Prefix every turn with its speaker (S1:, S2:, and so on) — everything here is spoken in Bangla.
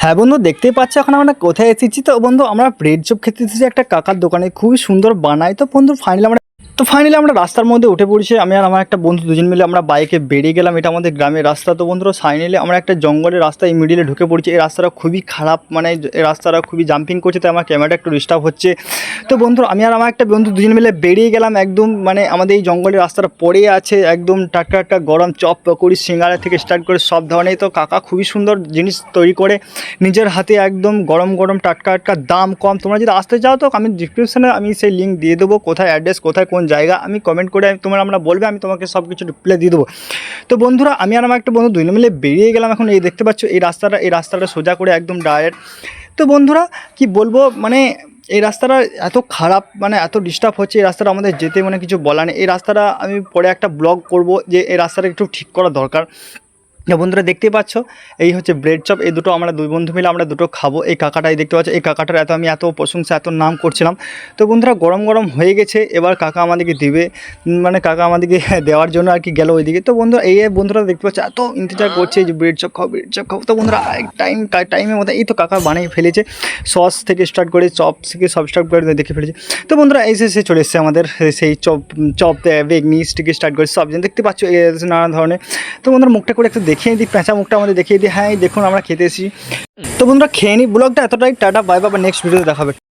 S1: হ্যাঁ বন্ধু, দেখতেই পাচ্ছ এখন আমরা কোথায় এসেছি। তো বন্ধু আমরা ব্রেড চপ খেতে এসেছি একটা কাকার দোকানে, খুবই সুন্দর বানায়। তো বন্ধু ফাইনালি আমরা রাস্তার মধ্যে উঠে পড়েছি। আমি আর আমার একটা বন্ধু দুজন মিলে আমরা বাইকে বেরিয়ে গেলাম। এটা আমাদের গ্রামের রাস্তা। তো বন্ধুরা ফাইনালি আমরা একটা জঙ্গলের রাস্তায় মিডিলে ঢুকে পড়েছি। এই রাস্তাটা খুবই খারাপ, মানে এই রাস্তাটা খুবই জাম্পিং করছে, তাই আমার ক্যামেরাটা একটু ডিস্টার্ব হচ্ছে। তো বন্ধু আমি আর আমার একটা বন্ধু দুজন মিলে বেরিয়ে গেলাম একদম, মানে আমাদের এই জঙ্গলের রাস্তাটা পড়ে আছে একদম টাটকা টাটকা গরম চপ পকোড়ি সিঙ্গারা থেকে স্টার্ট করে সব ধরনের। তো কাকা খুবই সুন্দর জিনিস তৈরি করে নিজের হাতে, একদম গরম গরম টাটকা টাটকা, দাম কম। তোমরা যদি আসতে চাও তো আমি ডিসক্রিপশানে আমি সেই লিঙ্ক দিয়ে দেবো, কোথায় অ্যাড্রেস, কোথায় কোন জায়গা, আমি কমেন্ট করে আমরা বলবে, আমি তোমাকে সব কিছু রিপ্লাই দিয়ে দেবো। তো বন্ধুরা আমি আর আমার একটা বন্ধু দুই মিলে বেরিয়ে গেলাম। এখন এই দেখতে পাচ্ছ এই রাস্তাটা সোজা করে একদম ডাইরেক্ট। তো বন্ধুরা কি বলবো, মানে এই রাস্তাটা এত খারাপ, মানে এত ডিস্টার্ব হচ্ছে এই রাস্তাটা, আমাদের যেতে মানে কিছু বলা নেই। এই রাস্তাটা আমি পরে একটা ব্লগ করব যে এই রাস্তাটা একটু ঠিক করা দরকার। বন্ধুরা দেখতেই পাচ্ছ এই হচ্ছে ব্রেড চপ, এই দুটো আমরা দুই বন্ধু মিলে আমরা দুটো খাবো। এই কাকাটাই দেখতে পাচ্ছ, এই কাকাটার আমি এত প্রশংসা এত নাম করছিলাম। তো বন্ধুরা গরম গরম হয়ে গেছে, এবার কাকা আমাদেরকে দেবে, মানে কাকা আমাদেরকে দেওয়ার জন্য আর কি গেল ওইদিকে। তো বন্ধুরা বন্ধুরা দেখতে পাচ্ছ এত ইন্তজার করছে যে ব্রেড চপ খাও ব্রেড চপ খাও। তো বন্ধুরা টাইমের মধ্যে এই তো কাকা বানিয়ে ফেলেছে, সস থেকে স্টার্ট করে চপ থেকে সব স্টার্ট করে দেখে ফেলেছে। তো বন্ধুরা সে চলে এসছে আমাদের সেই চপ বেগনি থেকে স্টার্ট করে সব দেখতে পাচ্ছ নানা ধরনের। তো বন্ধুরা মুখটা করে একটু দেখিয়ে দিই, পেঁচা মুখটা আমাদের দেখিয়ে দিই। হ্যাঁ এই দেখুন আমরা খেতে এসেছি। তো বন্ধুরা খেয়ে নিই, ব্লগটা এতটাই, টাটা বাই বাই, নেক্সট ভিডিওতে দেখাবে।